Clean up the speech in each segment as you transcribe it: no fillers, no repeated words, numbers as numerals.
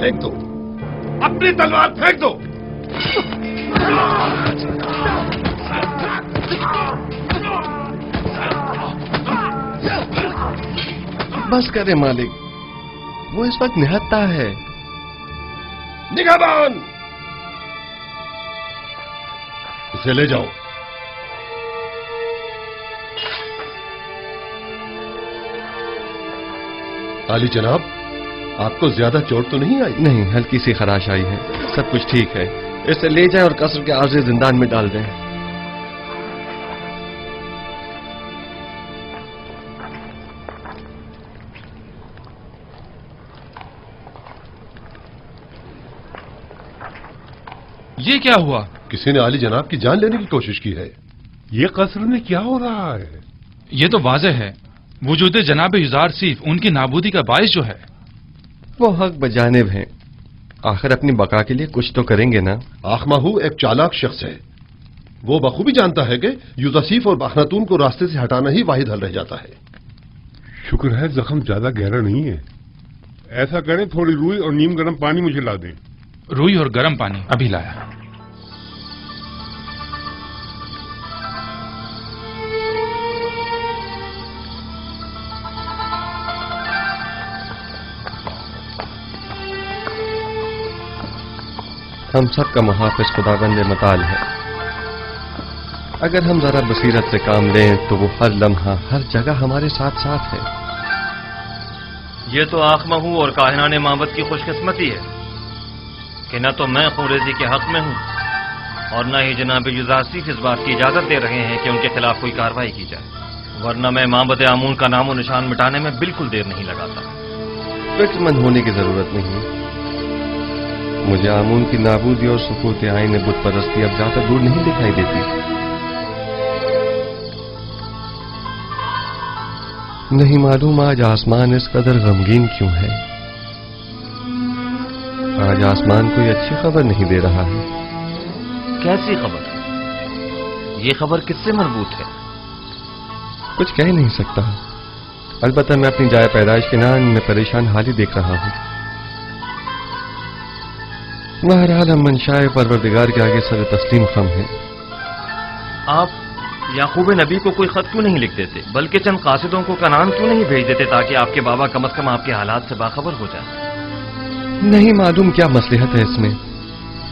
پھینک دو، اپنی تلوار پھینک دو۔ بس کرے مالک، وہ اس وقت نہتا ہے۔ نگہبان، اسے لے جاؤ۔ عالی جناب، آپ کو زیادہ چوٹ تو نہیں آئی؟ نہیں، ہلکی سی خراش آئی ہے، سب کچھ ٹھیک ہے۔ اسے لے جائیں اور قصر کے عارضی زندان میں ڈال دیں۔ یہ کیا ہوا؟ کسی نے عالی جناب کی جان لینے کی کوشش کی ہے۔ یہ قصر میں کیا ہو رہا ہے؟ یہ تو واضح ہے، وجود جناب یزار سیف ان کی نابودی کا باعث جو ہے۔ وہ حق بجانب ہیں، آخر اپنی بقا کے لیے کچھ تو کریں گے نا۔ آخماہو ایک چالاک شخص ہے، وہ بخوبی جانتا ہے کہ یوزاسیف اور باخناتون کو راستے سے ہٹانا ہی واحد حل رہ جاتا ہے۔ شکر ہے زخم زیادہ گہرا نہیں ہے۔ ایسا کریں، تھوڑی روئی اور نیم گرم پانی مجھے لا دیں۔ روئی اور گرم پانی ابھی لایا۔ ہم سب کا محافظ خداوند متعال ہے، اگر ہم ذرا بصیرت سے کام لیں تو وہ ہر لمحہ ہر جگہ ہمارے ساتھ ساتھ ہے۔ یہ تو آخمہو اور کاہنان مابت کی خوش قسمتی ہے کہ نہ تو میں خونریزی کے حق میں ہوں اور نہ ہی جناب یزاسیف اس بات کی اجازت دے رہے ہیں کہ ان کے خلاف کوئی کارروائی کی جائے، ورنہ میں مابت آمون کا نام و نشان مٹانے میں بالکل دیر نہیں لگاتا۔ فکر مند ہونے کی ضرورت نہیں، مجھے آمون کی نابودی اور سقوط آئین بت پرستی اب زیادہ دور نہیں دکھائی دیتی۔ نہیں معلوم آج آسمان اس قدر غمگین کیوں ہے۔ آج آسمان کوئی اچھی خبر نہیں دے رہا ہے۔ کیسی خبر؟ یہ خبر کس سے مربوط ہے؟ کچھ کہہ نہیں سکتا، البتہ میں اپنی جائے پیدائش کے نام میں پریشان حالی دیکھ رہا ہوں۔ بہرحال ہم منشائے پروردگار کے آگے سر تسلیم خم ہیں۔ آپ یعقوب نبی کو کوئی خط کیوں نہیں لکھ دیتے، بلکہ چند قاصدوں کو کنعان کیوں نہیں بھیج دیتے تاکہ آپ کے بابا کم از کم آپ کے حالات سے باخبر ہو جائیں؟ نہیں معلوم کیا مصلحت ہے اس میں،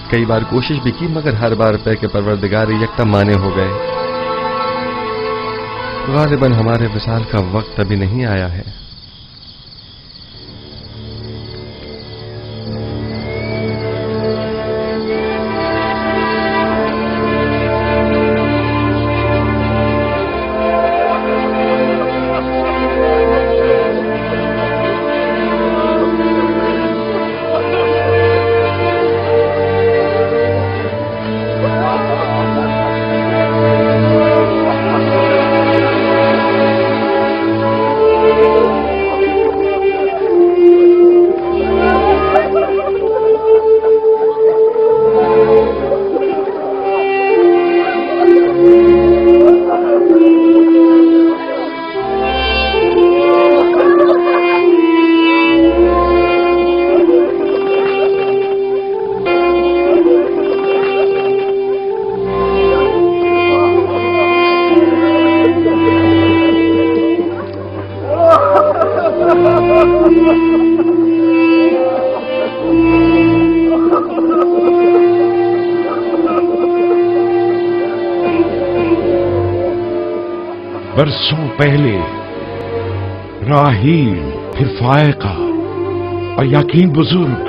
کئی بار کوشش بھی کی مگر ہر بار پہ کہ پروردگار یکتا مانے ہو گئے۔ غالباً ہمارے وصال کا وقت ابھی نہیں آیا ہے۔ برسوں پہلے راہیل، پھر فائقہ اور یقین بزرگ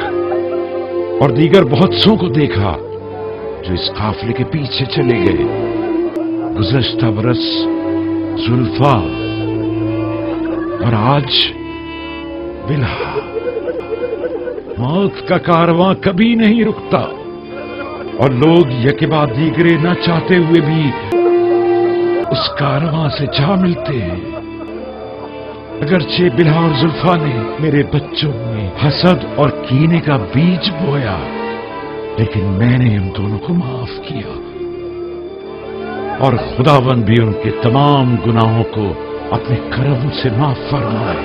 اور دیگر بہت سو کو دیکھا جو اس قافلے کے پیچھے چلے گئے۔ گزشتہ برس زلفا اور آج بلہا۔ موت کا کارواں کبھی نہیں رکتا اور لوگ یکے بعد دیگرے نہ چاہتے ہوئے بھی اس کارواں سے جا ملتے ہیں۔ اگرچہ بلہا اور زلفا نے میرے بچوں میں حسد اور کینے کا بیج بویا، لیکن میں نے ان دونوں کو معاف کیا اور خداوند بھی ان کے تمام گناہوں کو اپنے کرم سے معاف فرمائے۔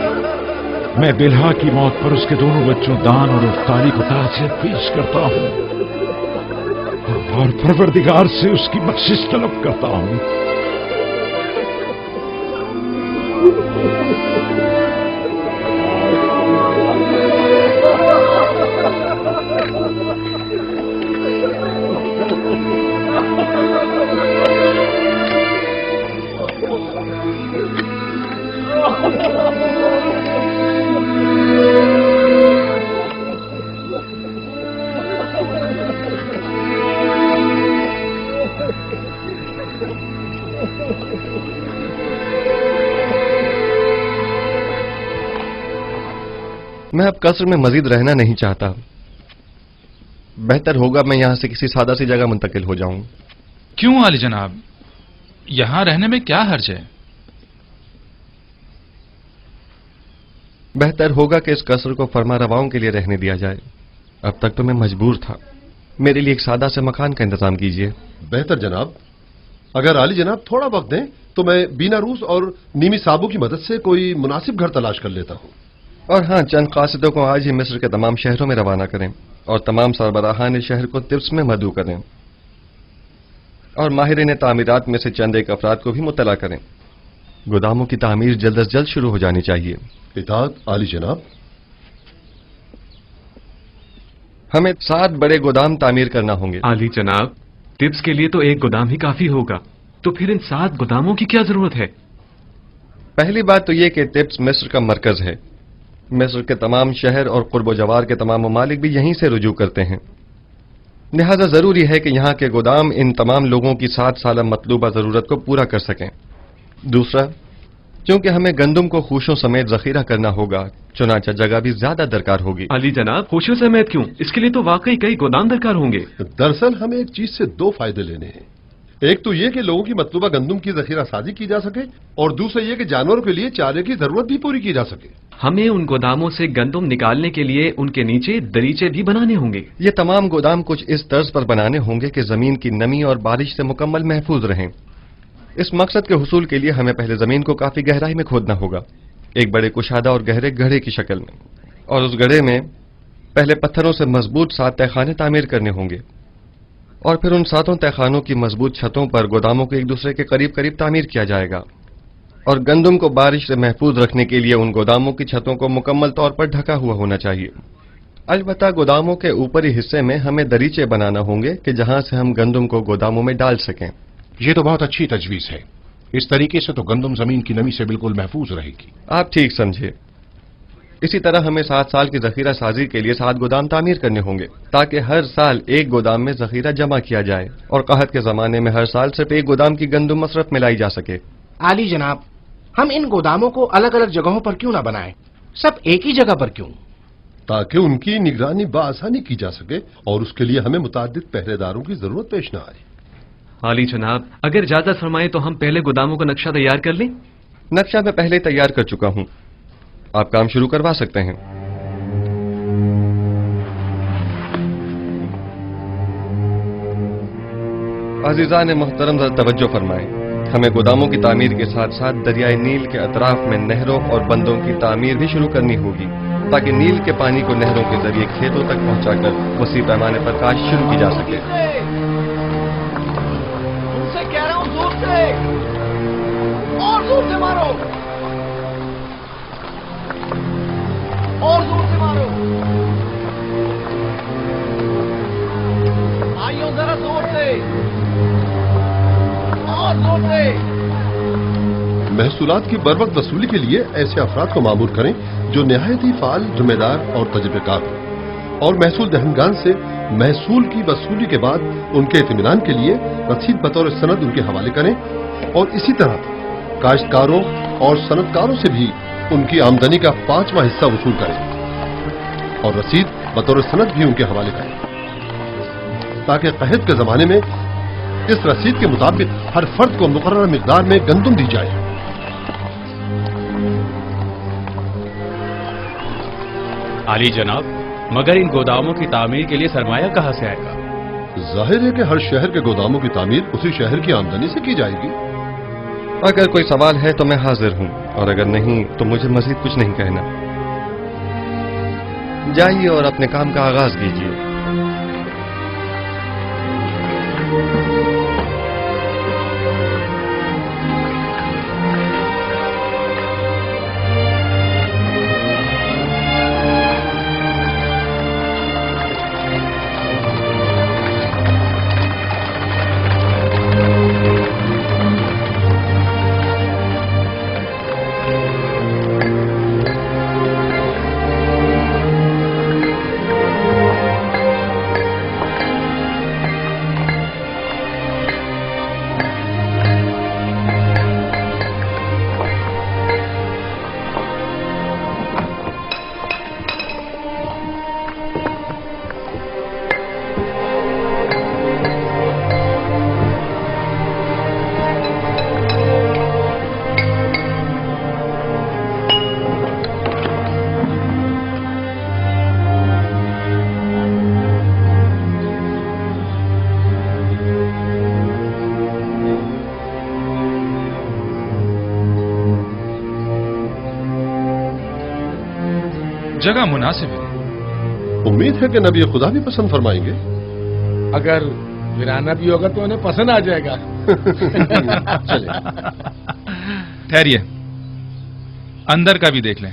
मैं बिलहा की मौत पर उसके दोनों बच्चों दान और इफ्तारी को ताज़ियत पेश करता हूं और परवरदिगार से उसकी बख्शिश तलब करता हूं। मैं अब कस्र में मजीद रहना नहीं चाहता। बेहतर होगा मैं यहां से किसी सादा सी जगह मुंतकिल हो जाऊं। क्यों आली जनाब, यहां रहने में क्या हर्ज है? बेहतर होगा कि इस कस्र को फरमा रवाओं के लिए रहने दिया जाए। अब तक तो मैं मजबूर था। मेरे लिए एक सादा से मकान का इंतजाम कीजिए। बेहतर जनाब, अगर आली जनाब थोड़ा वक्त दें तो मैं बीना रूस और नीमी साबू की मदद से कोई मुनासिब घर तलाश कर लेता हूं। और हां, चंद कासिदों को आज ही मिस्र के तमाम शहरों में रवाना करें और तमाम सरबराहान शहर को तिब्स में मदऊ करें और माहिरीन तामीरात में से चंद एक अफराद को भी मुत्तला करें। गोदामों की तामीर जल्द अज जल्द शुरू हो जानी चाहिए। इताअत आली जनाब। हमें 7 बड़े गोदाम तामीर करना होंगे। आली जनाब, तिब्स के लिए तो एक गोदाम ही काफी होगा, तो फिर इन 7 गोदामों की क्या जरूरत है? पहली बात तो यह कि तिब्स मिस्र का मरकज है। मिस्र के तमाम शहर और कुर्ब जवार के तमाम ममालिक भी यहीं से रुजू करते हैं। लिहाजा जरूरी है कि यहाँ के गोदाम इन तमाम लोगों की 7 साल मतलूबा जरूरत को पूरा कर सकें। दूसरा, क्योंकि हमें गंदम को खूशों समेत जखीरा करना होगा, चुनाचा जगह भी ज्यादा दरकार होगी। अली जनाब, खुशियों समेत क्यों? इसके लिए तो वाकई कई गोदाम दरकार होंगे। दरअसल हमें एक चीज से 2 फायदे लेने हैं। एक तो यह कि लोगों की मतलूबा गंदम की जखीरा साजी की जा सके और दूसरा यह कि जानवरों के लिए चारे की जरूरत भी पूरी की जा सके। हमें उन गोदामों से गंदम निकालने के लिए उनके नीचे दरीचे भी बनाने होंगे। ये तमाम गोदाम कुछ इस तर्ज पर बनाने होंगे कि जमीन की नमी और बारिश से मुकम्मल महफूज रहें। इस मकसद के हुसूल के लिए हमें पहले जमीन को काफी गहराई में खोदना होगा, एक बड़े कुशादा और गहरे गड्ढे की शक्ल में, और उस गड्ढे में पहले पत्थरों से मजबूत 7 तहखाने तामीर करने होंगे और फिर उन 7 तहखानों की मजबूत छतों पर गोदामों को एक दूसरे के करीब करीब तामीर किया जाएगा। और गंदम को बारिश से महफूज रखने के लिए उन गोदामों की छतों को मुकम्मल तौर पर ढका हुआ होना चाहिए। अलबत्ता गोदामों के ऊपरी हिस्से में हमें दरीचे बनाना होंगे कि जहां से हम गंदम को गोदामों में डाल सकें। ये तो बहुत अच्छी तजवीज है। इस तरीके से तो गंदम जमीन की नमी से बिल्कुल महफूज रहेगी। आप ठीक समझे। इसी तरह हमें 7 साल की जखीरा साजी के लिए 7 गोदाम तामीर करने होंगे ताकि हर साल एक गोदाम में जखीरा जमा किया जाए और कहत के जमाने में हर साल सिर्फ एक गोदाम की गंदम मसरफ मिलाई जा सके। आली जनाब, हम इन गोदामों को अलग अलग जगहों पर क्यों ना बनाएं? सब एक ही जगह पर क्यों? ताकि उनकी निगरानी बआसानी की जा सके और उसके लिए हमें मुताद्दिद पहरेदारों की जरूरत पेश न आए। आली जनाब, अगर इजाजत फरमाएं तो हम पहले गोदामों का नक्शा तैयार कर लें। नक्शा मैं पहले तैयार कर चुका हूं, आप काम शुरू करवा सकते हैं। अजीजा ने मोहतरम जरा तवज्जो फरमाएं। हमें गोदामों की तामीर के साथ साथ दरियाए नील के अतराफ में नहरों और बंदों की तामीर भी शुरू करनी होगी ताकि नील के पानी को नहरों के जरिए खेतों तक पहुंचाकर वसी पैमाने पर काश शुरू की जा सके। उनसे कह रहा हूं, जोर से और जोर से मारो, और जोर से मारो। आइयो जरा जोर से और जोर से। महसूलात की बरवक्त वसूली के लिए ऐसे अफराद को मामूर करें जो निहायत ही फाल, जिम्मेदार और तजुर्बेकार हो और महसूल दहनगान से महसूल की वसूली के बाद उनके इत्मीनान के लिए रसीद बतौर सनद उनके हवाले करें और इसी तरह काश्तकारों और सनदकारों से भी उनकी आमदनी का 5वां हिस्सा वसूल करें और रसीद बतौर सनद भी उनके हवाले करें ताकि कहत के जमाने में इस रसीद के मुताबिक हर फर्द को मुकर्रर मिकदार में गंदम दी जाए। आली जनाब, मगर इन गोदामों की तामीर के लिए सरमाया कहां से आएगा? जाहिर है कि हर शहर के गोदामों की तामीर उसी शहर की आमदनी से की जाएगी। अगर कोई सवाल है तो मैं हाजिर हूं और अगर नहीं तो मुझे मजीद कुछ नहीं कहना। جائیے اور اپنے کام کا آغاز کیجیے۔ جگہ مناسب ہے۔ امید ہے کہ نبی خدا بھی پسند فرمائیں گے۔ اگر ویرانہ بھی ہوگا تو انہیں پسند آ جائے گا۔ چلے ٹھہریے، اندر کا بھی دیکھ لیں۔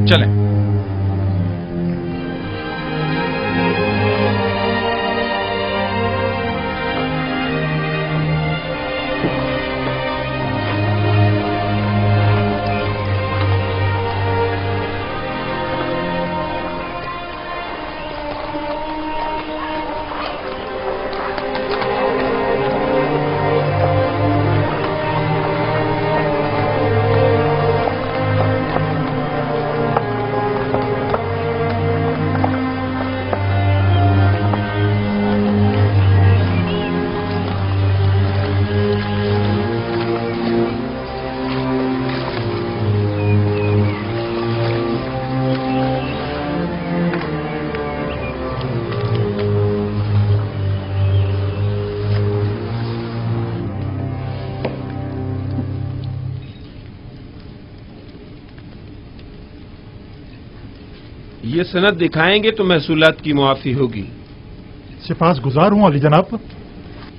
چلیں۔ یہ سند دکھائیں گے تو محصولات کی معافی ہوگی۔ سپاس گزار ہوں علی جناب۔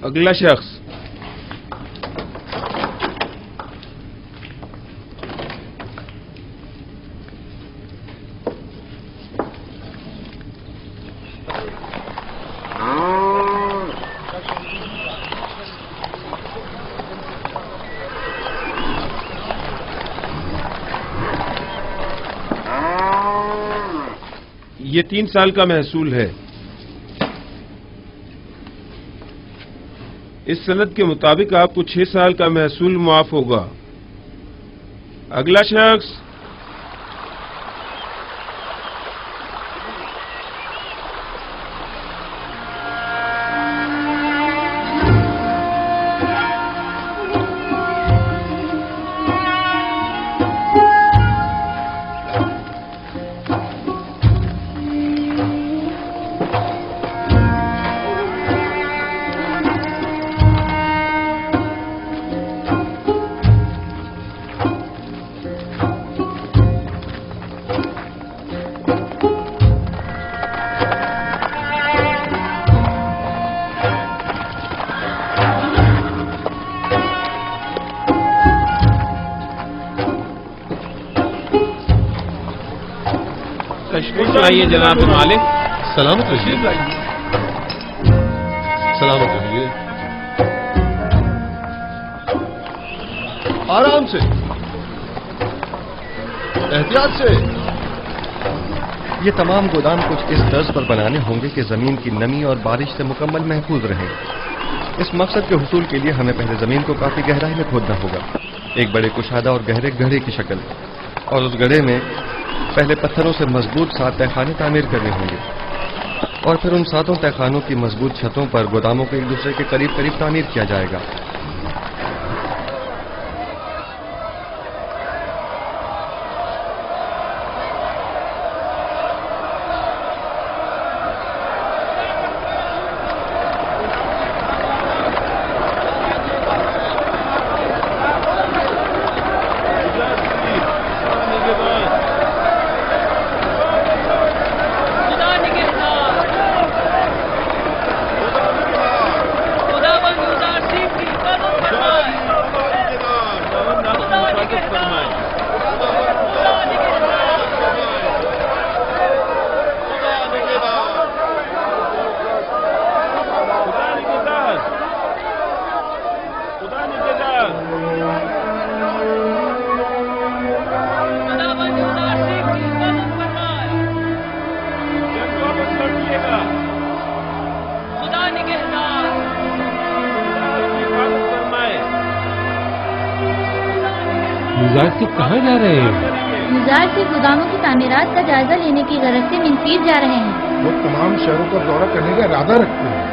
اگلا شخص۔ یہ 3 سال کا محصول ہے۔ اس سند کے مطابق آپ کو 6 سال کا محصول معاف ہوگا۔ اگلا شخص۔ تشریف لائیے جناب مالک۔ سلامت رہیے، سلامت رہیے، آرام سے، احتیاط سے۔ یہ تمام گودام کچھ اس طرز پر بنانے ہوں گے کہ زمین کی نمی اور بارش سے مکمل محفوظ رہیں۔ اس مقصد کے حصول کے لیے ہمیں پہلے زمین کو کافی گہرائی میں کھودنا ہوگا، ایک بڑے کشادہ اور گہرے گڑھے کی شکل، اور اس گڑھے میں پہلے پتھروں سے مضبوط 7 تہخانے تعمیر کرنے ہوں گے، اور پھر ان 7 تہخانوں کی مضبوط چھتوں پر گوداموں کو ایک دوسرے کے قریب قریب تعمیر کیا جائے گا۔ युजारसिफ कहाँ जा रहे हैं? युजारसिफ गोदामों की तामीरात का जायजा लेने की गरज से मिनफीस जा रहे हैं। वो तमाम शहरों का दौरा करने का इरादा रखते हैं।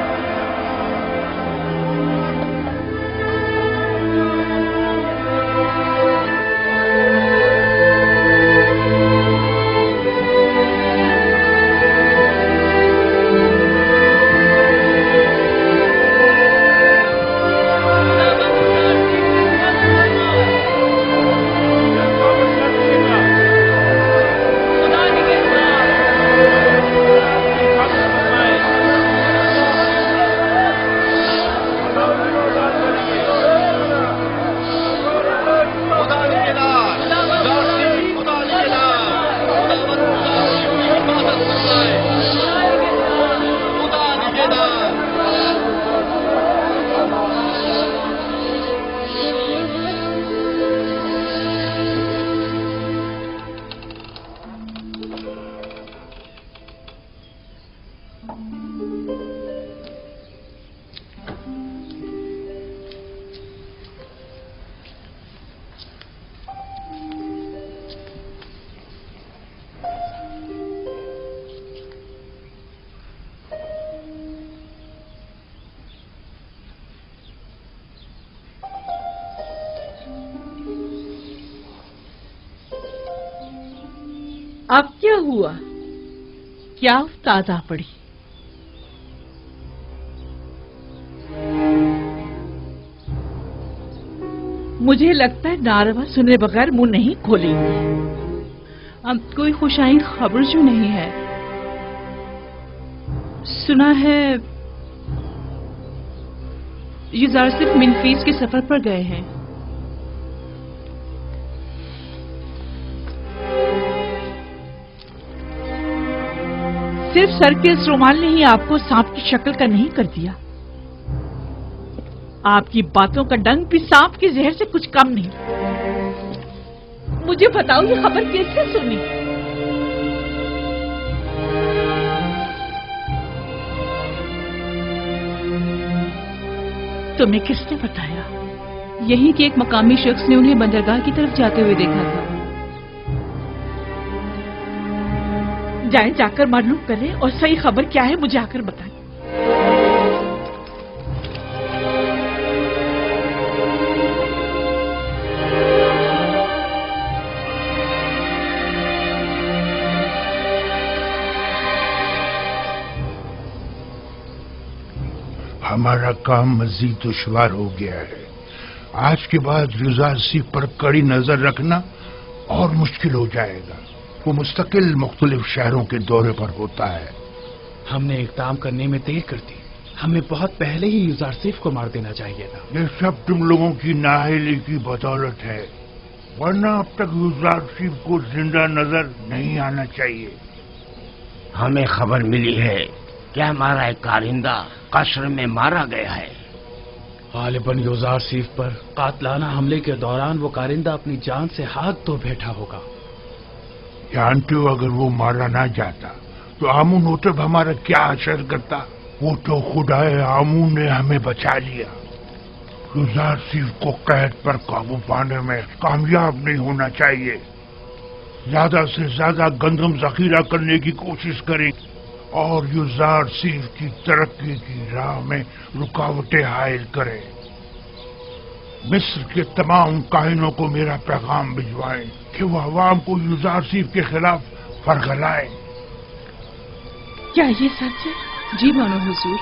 अब क्या हुआ? क्या ताजा पड़ी? मुझे लगता है नारवा सुने बगैर मुंह नहीं खोलेंगी। अब कोई खुशाइन खबर जो नहीं है। सुना है युजारसिफ मिनफीस के सफर पर गए हैं। सिर्फ सर के इस रुमाल ने ही आपको सांप की शक्ल का नहीं कर दिया। आपकी बातों का डंक भी सांप के जहर से कुछ कम नहीं। मुझे बताओ ये खबर कैसे सुनी? तुम्हें किसने बताया? यही कि एक मकामी शख्स ने उन्हें बंदरगाह की तरफ जाते हुए देखा था। जाएं, जाकर मालूम करें और सही खबर क्या है मुझे आकर बताएं। हमारा काम मजीद दुश्वार हो गया है। आज के बाद युजारसिफ पर कड़ी नजर रखना और मुश्किल हो जाएगा। वो मुस्तकिल मुख्तलिफ शहरों के दौरे पर होता है। हमने इक़दाम करने में देर कर दी। हमें बहुत पहले ही युजारसिफ को मार देना चाहिए था। ये सब तुम लोगों की नाअहली की बदौलत है, वरना अब तक युजारसिफ को जिंदा नजर नहीं आना चाहिए। हमें खबर मिली है कि हमारा एक कारिंदा कस्र में मारा गया है। गालिबन युजारसिफ पर कातलाना हमले के दौरान वो कारिंदा अपनी जान से हाथ धो बैठा होगा। जानते हो, अगर वो मारा ना जाता तो आमून होतब हमारा क्या असर करता। वो तो खुदाए आमून ने हमें बचा लिया। युजारसिफ को कैद पर काबू पाने में कामयाब नहीं होना चाहिए। ज्यादा से ज्यादा गंदम जखीरा करने की कोशिश करें और युजारसिफ की तरक्की की राह में रुकावटें हायल करें। मिस्र के तमाम काहिनों को मेरा पैगाम भिजवाएं कि वो अवाम को युजारसिफ के खिलाफ फरगलाएं। क्या ये सच है? जी मानो हुजूर।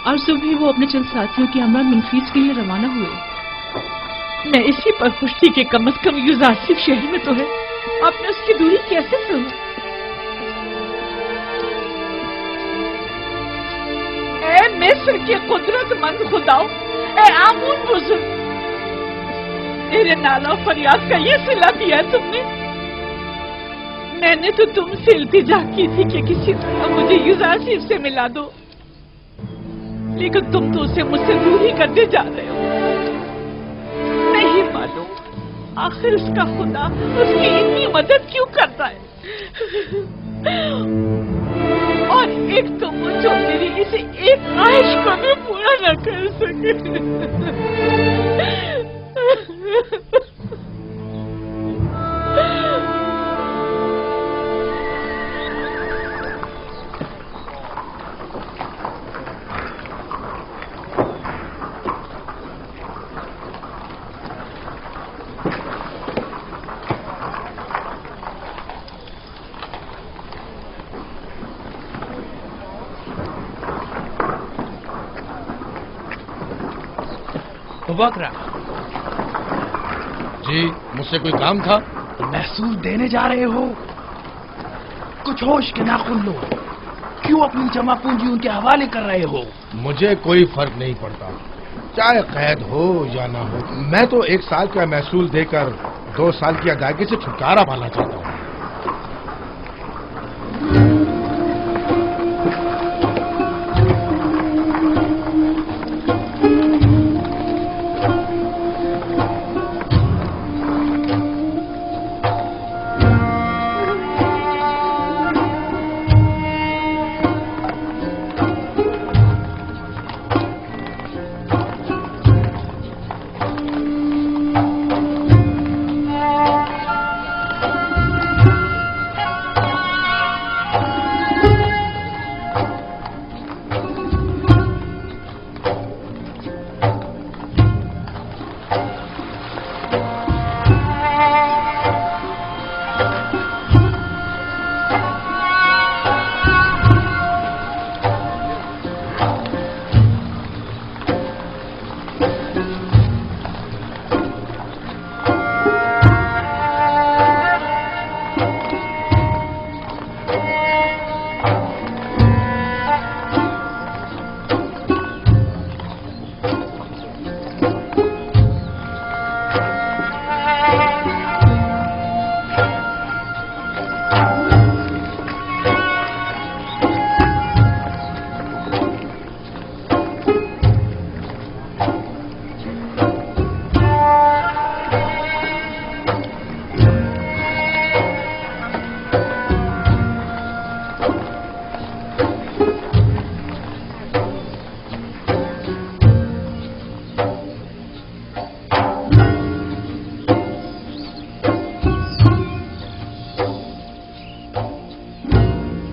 और सुबह वो अपने चंद साथियों की हमरा मिनफीस के लिए रवाना हुए। मैं इसी पर खुश थी कि कम से कम युजारसिफ शहर में तो है। आपने उसकी दूरी कैसे सुनी? ए मिस्र के कुदरतमंद खुदाओं, ए आमून बुजुर्ग, मेरे नाला फरियाद का ये सिला दिया तुमने। मैंने तो तुमसे इल्तिजा की थी कि किसी तरह मुझे युजारसिफ से मिला दो, लेकिन तुम तो उसे मुझसे दूर ही करते जा रहे हो। नहीं मालूम आखिर उसका खुदा उसकी इतनी मदद क्यों करता है। और एक तो वो जो मेरी इसे एक ख्वाहिश को भी पूरा न कर सके। بکرا جی مجھ سے کوئی کام تھا؟ محصول دینے جا رہے ہو؟ کچھ ہوش کے ناخن لو، کیوں اپنی جمع پونجی ان کے حوالے کر رہے ہو؟ مجھے کوئی فرق نہیں پڑتا، چاہے قید ہو یا نہ ہو، میں تو 1 سال کا محصول دے کر 2 سال کی ادائیگی سے چھٹکارا پانا چاہتا ہوں۔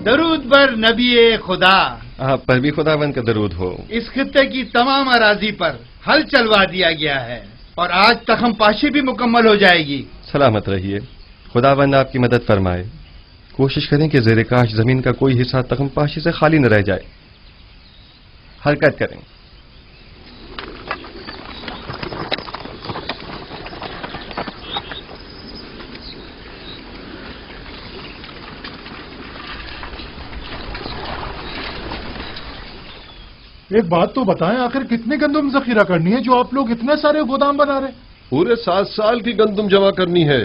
درود بر نبی خدا، آپ پر بھی خداوند کا درود ہو۔ اس خطے کی تمام اراضی پر ہل چلوا دیا گیا ہے اور آج تخم پاشی بھی مکمل ہو جائے گی۔ سلامت رہیے، خداوند آپ کی مدد فرمائے۔ کوشش کریں کہ زیر کاش زمین کا کوئی حصہ تخم پاشی سے خالی نہ رہ جائے۔ حرکت کریں۔ ایک بات تو بتائیں، آخر کتنے گندم ذخیرہ کرنی ہے جو آپ لوگ اتنے سارے گودام بنا رہے؟ پورے 7 سال کی گندم جمع کرنی ہے،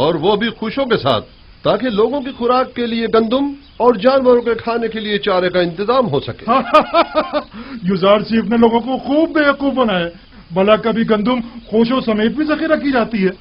اور وہ بھی خوشوں کے ساتھ، تاکہ لوگوں کی خوراک کے لیے گندم اور جانوروں کے کھانے کے لیے چارے کا انتظام ہو سکے۔ یوزار چیف نے لوگوں کو خوب بیوقوف بنایا، بھلا کبھی گندم خوشوں سمیت بھی ذخیرہ کی جاتی ہے؟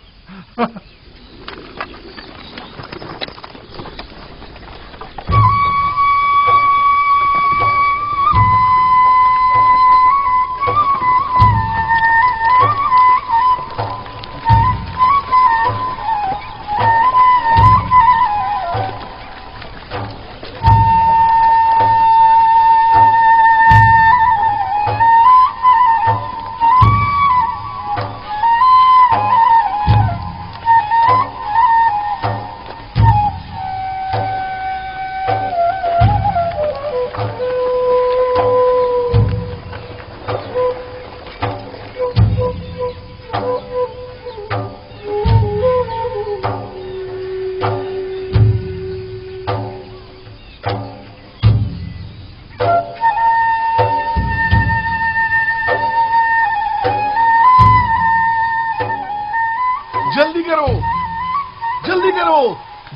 جلدی کرو،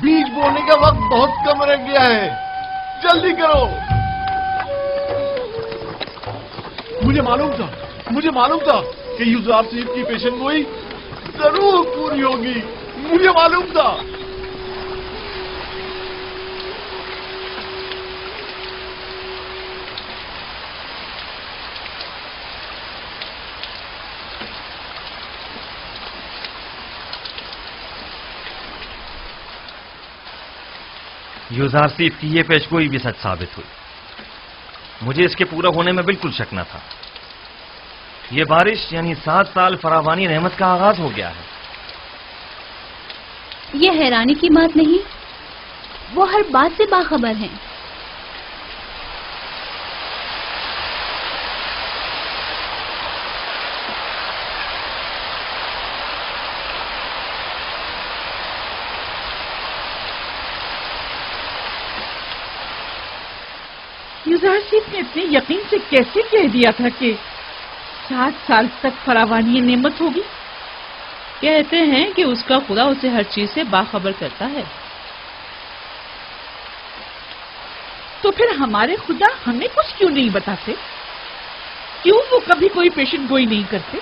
بیج بونے کا وقت بہت کم رہ گیا ہے، جلدی کرو۔ مجھے معلوم تھا کہ یوزار چیف کی پیشن گوئی ضرور پوری ہوگی، مجھے معلوم تھا۔ یوزارسیف کی یہ پیشگوئی بھی سچ ثابت ہوئی۔ مجھے اس کے پورا ہونے میں بالکل شک نہ تھا۔ یہ بارش یعنی 7 سال فراوانی رحمت کا آغاز ہو گیا ہے۔ یہ حیرانی کی بات نہیں، وہ ہر بات سے باخبر ہیں۔ یزار صاحب نے اتنے یقین سے کیسے کہہ دیا تھا کہ 60 سال تک فراوانی نعمت ہوگی؟ کہتے ہیں کہ اس کا خدا اسے ہر چیز سے باخبر کرتا ہے. تو پھر ہمارے خدا ہمیں کچھ کیوں نہیں بتاتے؟ کیوں وہ کبھی کوئی پیشن گوئی نہیں کرتے؟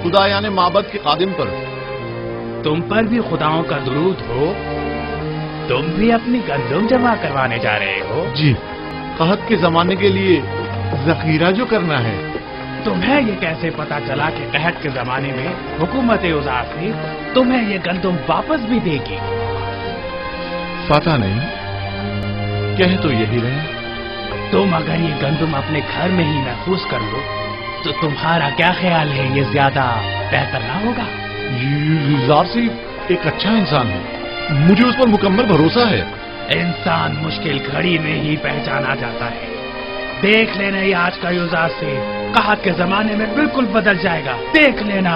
خدا یعنی معبد کے خادم پر. تم پر بھی خداؤں کا درود ہو. تم بھی اپنی گندم جمع کروانے جا رہے ہو؟ جی، قحط کے زمانے کے لیے ذخیرہ جو کرنا ہے. تمہیں یہ کیسے پتا چلا کہ قحط کے زمانے میں حکومت یزار صاحب تمہیں یہ گندم واپس بھی دے گی؟ پتا نہیں، کہہ تو یہی رہے. تم اگر یہ گندم اپنے گھر میں ہی محفوظ کر لو تو تمہارا کیا خیال ہے، یہ زیادہ بہتر نہ ہوگا؟ یزار صاحب ایک اچھا انسان ہے، مجھے اس پر مکمل بھروسہ ہے. انسان مشکل گھڑی میں ہی پہچانا جاتا ہے. دیکھ لینا یہ آج کا یزار صاحب قحط کے زمانے میں بالکل بدل جائے گا. دیکھ لینا.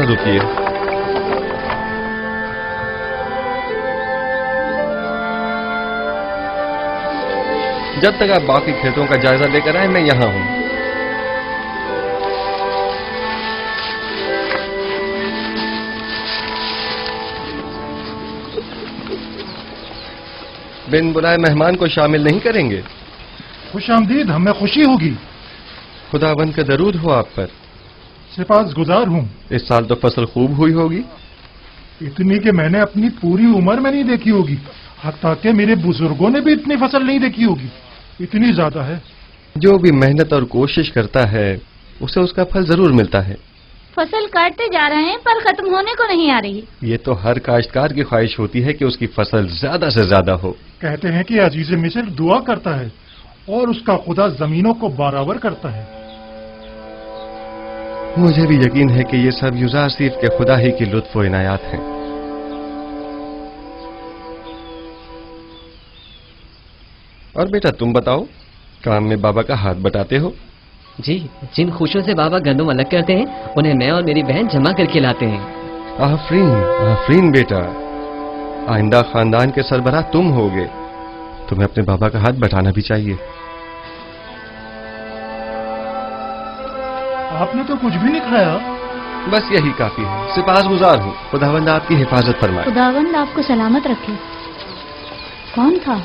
رکیے. جب تک آپ باقی کھیتوں کا جائزہ لے کر آئے میں یہاں ہوں. بن بلائے مہمان کو شامل نہیں کریں گے؟ خوش آمدید، ہمیں خوشی ہوگی. خداوند کا درود ہو آپ پر. سپاس گزار ہوں. اس سال تو فصل خوب ہوئی ہوگی. इतनी कि मैंने अपनी पूरी उम्र में नहीं देखी होगी। हत्ता कि मेरे बुजुर्गों ने भी इतनी फसल नहीं देखी होगी। इतनी ज्यादा है। जो भी मेहनत और कोशिश करता है उसे उसका फल जरूर मिलता है। फसल काटते जा रहे हैं पर खत्म होने को नहीं आ रही। ये तो हर काश्तकार की ख्वाहिश होती है कि उसकी फसल ज्यादा से ज्यादा हो। कहते हैं कि अजीज मिस्र दुआ करता है और उसका खुदा जमीनों को बराबर करता है। मुझे भी यकीन है कि ये सब युजार सीफ के खुदा ही की लुत्फ व इनायात हैं। और बेटा तुम बताओ, काम में बाबा का हाथ बटाते हो? जी, जिन खुशियों से बाबा गंदम अलग करते हैं उन्हें मैं और मेरी बहन जमा करके लाते हैं। आफरीन आफरीन बेटा, आइंदा खानदान के सरबराह तुम होगे। तुम्हें अपने बाबा का हाथ बटाना भी चाहिए। आपने तो कुछ भी नहीं खाया। बस यही काफी है। सिपासगुजार हूँ। खुदावंद आपकी हिफाजत फरमाए। खुदावंद आपको सलामत रखे। कौन था?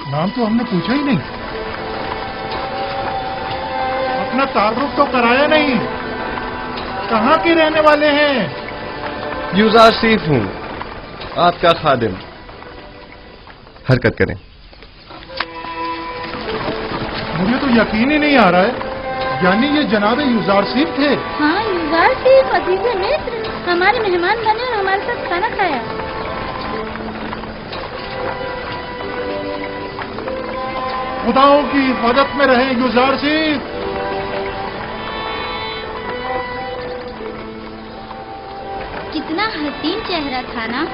नाम तो हमने पूछा ही नहीं। अपना तारुफ तो कराया नहीं। कहाँ के रहने वाले हैं? युजार सीफ हूँ, आपका खादिम। हरकत करें। मुझे तो यकीन ही नहीं आ रहा है, यानी ये जनाब युजार सीफ थे। हाँ, युजार सीफ अजीज मिस्र हमारे मेहमान बने और हमारे साथ खाना खाया। खुदाओं की हिफाजत में रहे युजार सीफ। कितना हसीन चेहरा था ना।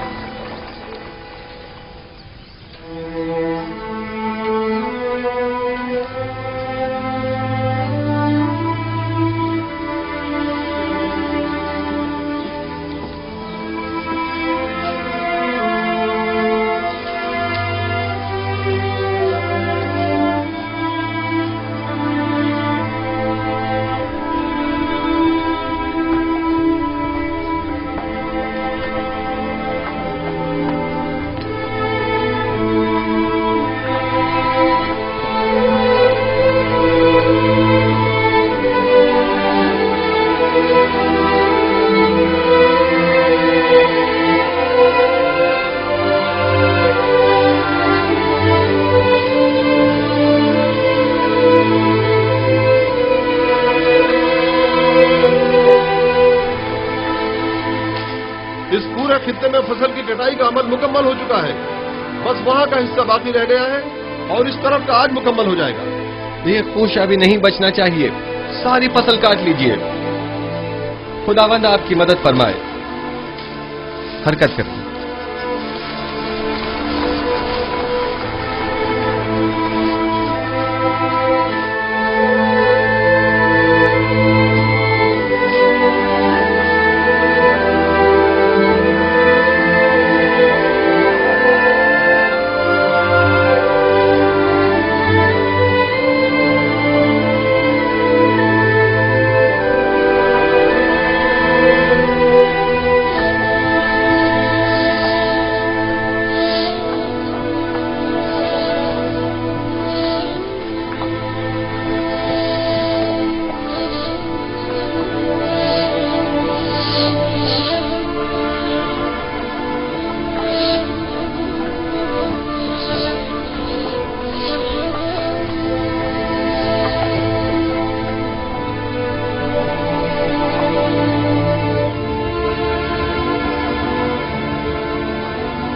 खित्ते में फसल की कटाई का अमल मुकम्मल हो चुका है। बस वहां का हिस्सा बाकी रह गया है और इस तरफ का आज मुकम्मल हो जाएगा। ये खुश अभी नहीं बचना चाहिए। सारी फसल काट लीजिए। खुदावंद आपकी मदद फरमाए। हरकत करें।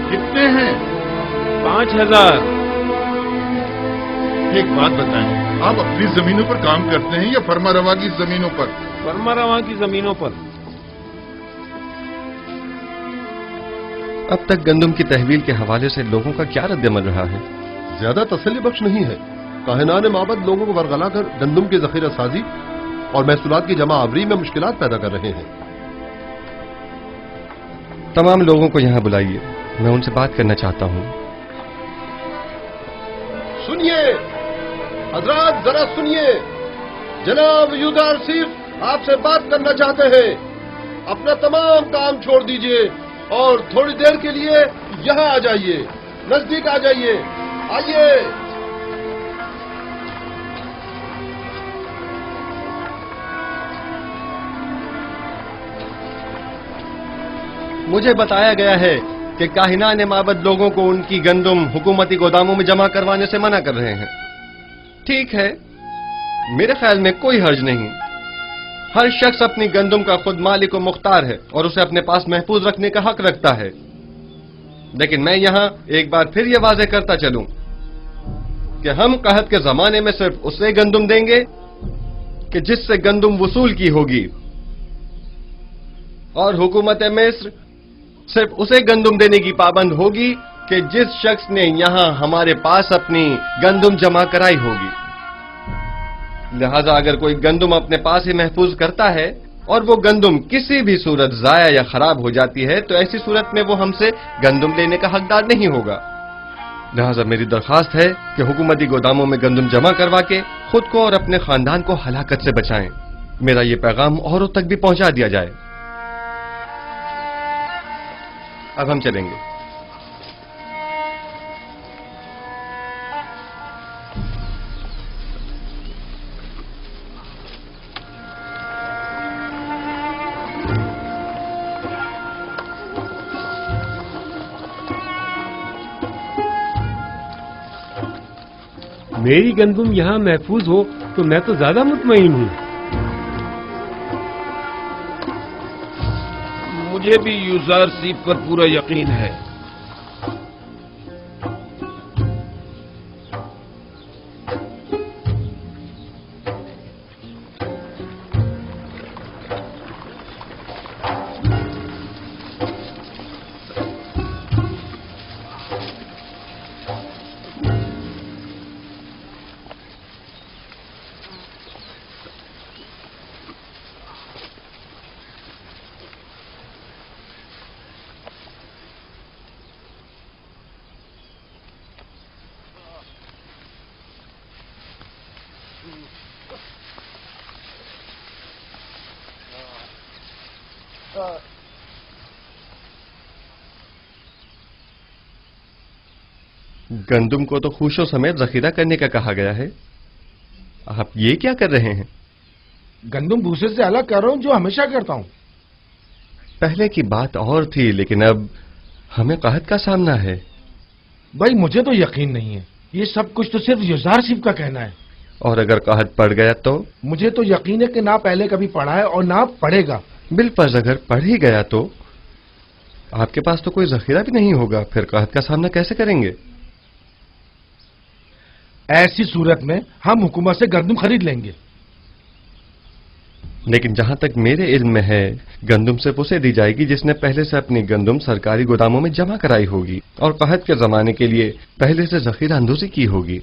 कितने हैं? 5000। एक बात बताएं, आप अपनी जमीनों पर काम करते हैं या फरमा रवा की जमीनों पर? फरमा रवा की जमीनों पर। अब तक गंदम की तहवील के हवाले से लोगों का क्या रद्दमल रहा है? ज्यादा तसल्ली बख्श नहीं है। काहिनान माबद लोगों को बरगला कर गंदम की जखीरा साजी और महसूलात की जमा आवरी में मुश्किलात पैदा कर रहे हैं। तमाम लोगों को यहाँ बुलाइए, मैं उनसे बात करना चाहता हूँ। सुनिए हजरात, जरा सुनिए। जनाब युजार सीफ आपसे बात करना चाहते हैं। अपना तमाम काम छोड़ दीजिए और थोड़ी देर के लिए यहाँ आ जाइए, नजदीक आ जाइए। आइए। मुझे बताया गया है कि काहिनान माबद लोगों को उनकी गंदम हुकूमती गोदामों में जमा करवाने से मना कर रहे हैं। ठीक है, मेरे ख्याल में कोई हर्ज नहीं। हर शख्स अपनी गंदम का खुद मालिक व मुख्तार है और उसे अपने पास महफूज रखने का हक रखता है। लेकिन मैं यहां एक बार फिर यह वाज़ेह करता चलूं कि हम कहत के जमाने में सिर्फ उसे गंदम देंगे कि जिससे गंदम वसूल की होगी, और हुकूमत मिस्र सिर्फ उसे गंदम देने की पाबंद होगी कि जिस शख्स ने यहां हमारे पास अपनी गंदम जमा कराई होगी। लिहाजा अगर कोई गंदम अपने पास ही महफूज करता है और वो गंदम किसी भी सूरत जाया या खराब हो जाती है तो ऐसी सूरत में वो हमसे गंदम लेने का हकदार नहीं होगा। लिहाजा मेरी दरखास्त है कि हुकूमती गोदामों में गंदम जमा करवा के खुद को और अपने खानदान को हलाकत से बचाएं। मेरा ये पैगाम औरों तक भी पहुंचा दिया जाए। अब हम चलेंगे। मेरी गंदम यहाँ महफूज हो तो मैं तो ज्यादा मुतमईन हूँ। मुझे भी यूजारसीफ पर पूरा यकीन है। गंदम को तो खुशों समेत जखीरा करने का कहा गया है। आप ये क्या कर रहे हैं? गंदम भूसे से अलग कर रहा हूं, जो हमेशा करता हूं। पहले की बात और थी, लेकिन अब हमें कहत का सामना है। भाई मुझे तो यकीन नहीं है, ये सब कुछ तो सिर्फ यूजारसीफ का कहना है। और अगर कहत पड़ गया तो? मुझे तो यकीन है कि ना पहले कभी पढ़ा है और ना पढ़ेगा। बिलफर्ज अगर पढ़ ही गया तो आपके पास तो कोई जखीरा भी नहीं होगा, फिर कहत का सामना कैसे करेंगे? ऐसी सूरत में हम हुकूमत से गंदम खरीद लेंगे। लेकिन जहां तक मेरे इल्म में है, गंदम सिर्फ उसे दी जाएगी जिसने पहले से अपनी गंदम सरकारी गोदामों में जमा कराई होगी और कहत के जमाने के लिए पहले से जखीरा अंदोजी की होगी।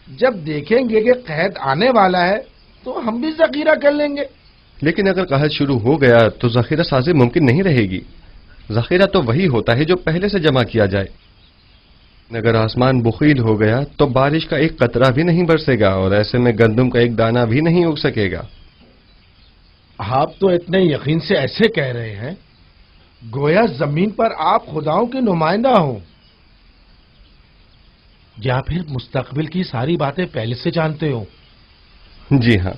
जब देखेंगे कि कहत आने वाला है तो हम भी जखीरा कर लेंगे। लेकिन अगर कहत शुरू हो गया तो जखीरा साजी मुमकिन नहीं रहेगी। जखीरा तो वही होता है जो पहले से जमा किया जाए। अगर आसमान बुखील हो गया तो बारिश का एक कतरा भी नहीं बरसेगा और ऐसे में गंदम का एक दाना भी नहीं उग सकेगा। आप तो इतने यकीन से ऐसे कह रहे हैं गोया जमीन पर आप खुदाओं के नुमाइंदा हो, या फिर मुस्तकबिल की सारी बातें पहले से जानते हो? जी हाँ,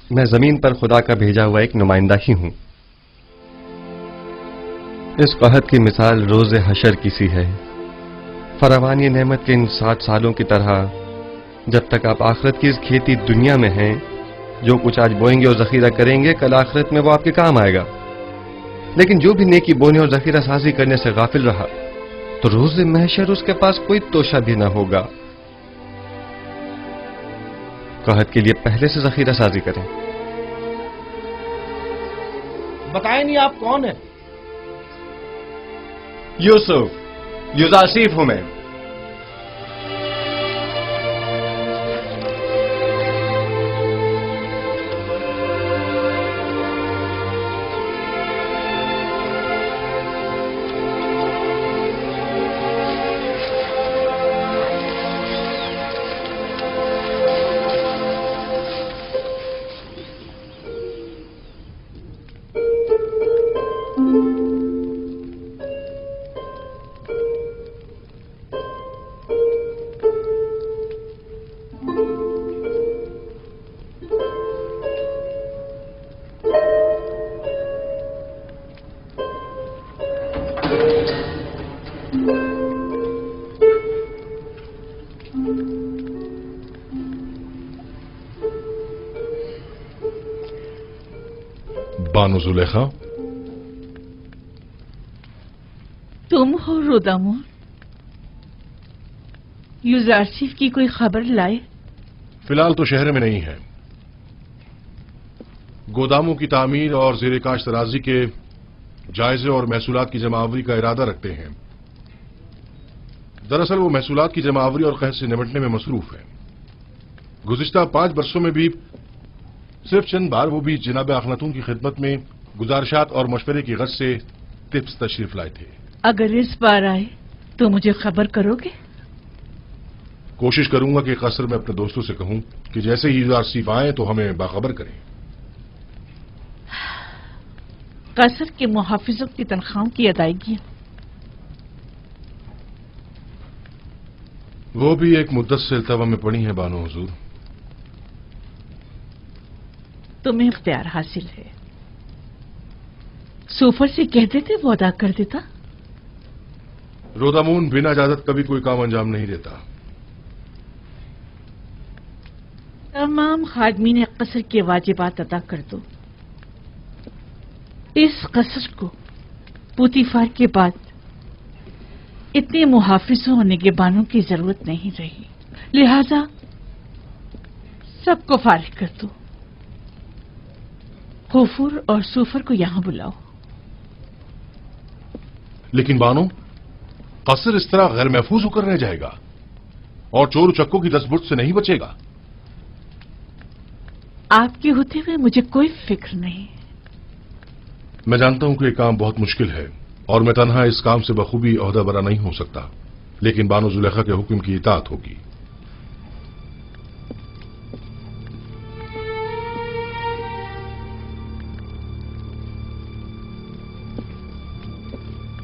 मैं जमीन पर खुदा का भेजा हुआ एक नुमाइंदा ही हूं। इस कहत की मिसाल रोज़े हशर की सी है। फरावानी नेमत के इन 7 सालों की तरह जब तक आप आखिरत की इस खेती दुनिया में हैं, जो कुछ आज बोएंगे और जखीरा करेंगे कल आखिरत में वो आपके काम आएगा। लेकिन जो भी नेकी बोने और जखीरा साजी करने से गाफिल रहा तो रोज़े महशर उसके पास कोई तोशा भी ना होगा। कहत के लिए पहले से जखीरा साजी करें। बताएं नहीं आप कौन है? यूसुफ, यूजारसीफ हूं मैं। बानो जुलेखा, तुम हो रोदामोन? यूजारसीफ की कोई खबर लाए? फिलहाल तो शहर में नहीं है। गोदामों की तामीर और ज़ेर काश्त तराजी के जायजे और महसूलात की जमावरी का इरादा रखते हैं। दरअसल वो महसूलात की जमावरी और कहत से निपटने में मसरूफ है। गुज़िश्ता 5 बरसों में भी सिर्फ चंद बार, वो भी जनाब अखनातून की खिदमत में गुजारिशात और मशवरे की गर्ज से टिप्स तशरीफ लाए थे। अगर इस बार आए तो मुझे खबर करोगे? कोशिश करूंगा कि कसर में अपने दोस्तों से कहूं कि जैसे ही यूजारसीफ आए तो हमें बाखबर करें। कसर के मुहाफिजों की तनख्वाहों की अदायगी वो भी एक मुद्दत से इल्तवा में पड़ी है बानो हुजूर। तुम्हें इख्तियार हासिल है। सूफर से कह देते वो अदा कर देता। रोदामून बिना इजाजत कभी कोई काम अंजाम नहीं देता। तमाम खादमीन कसर के वाजिबात अदा कर दो। इस कसर को पुतीफार के बाद इतने मुहाफिजों और निगहबानों की जरूरत नहीं रही, लिहाजा सबको फारिग कर दो। हुफूर और सूफर को यहां बुलाओ। लेकिन बानो, कसर इस तरह गैर महफूज होकर रह जाएगा और चोर चक्कों की दस्तबुर्द से नहीं बचेगा। आपके होते हुए मुझे कोई फिक्र नहीं। मैं जानता हूं कि यह काम बहुत मुश्किल है और मैं तन्हा इस काम से बखूबी ओहदा बरा नहीं हो सकता, लेकिन बानो जुलेखा के हुक्म की इताअत होगी।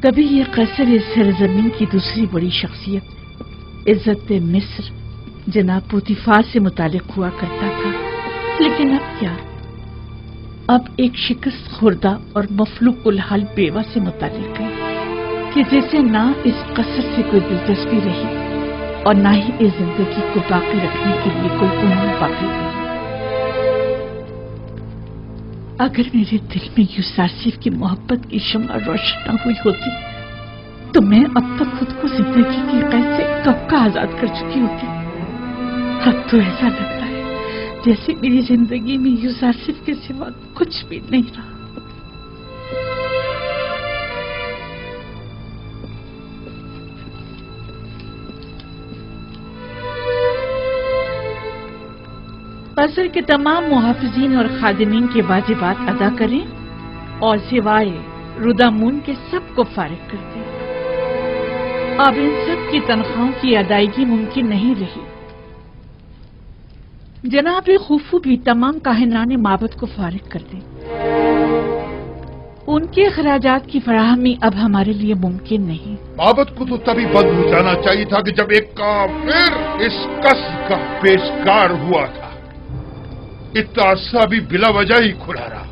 कभी ये कसर इस सरजमीन की दूसरी बड़ी शख्सियत इज्जत मिस्र जनाब पुतीफार से मुतालिक हुआ करता था, लेकिन अब क्या? अब एक शिकस्त खुर्दा और मफलूक उल हाल बेवा से मुतालिक है कि जैसे ना इस कसर से कोई दिलचस्पी रही और ना ही इस जिंदगी को बाकी रखने के लिए कोई उम्मीद बाकी रही। अगर मेरे दिल में यूसुफ की मोहब्बत की शम्मा रोशन न हुई होती तो मैं अब तक खुद को जिंदगी की कैद से कब का आजाद कर चुकी होती। अब तो ऐसा लगता है जैसे मेरी जिंदगी में यूसुफ के सिवा कुछ भी नहीं रहा। कसर के तमाम मुहाफिजीन और खादिमीन के वाजिबात अदा करें और सिवाय रुदामून के सबको फारिग कर दें। अब इन सब की तनख्वाहों की अदायगी मुमकिन नहीं रही। जनाब खुफू भी तमाम काहिनाने माबद को फारिग कर दें। उनके अखराजात की फराहमी अब हमारे लिए मुमकिन नहीं। माबद को तो तभी बंद हो जाना चाहिए था कि जब एक काफिर इस कसर का पेशकार हुआ था। इतना अरसा भी बिला वजह ही खुला रहा।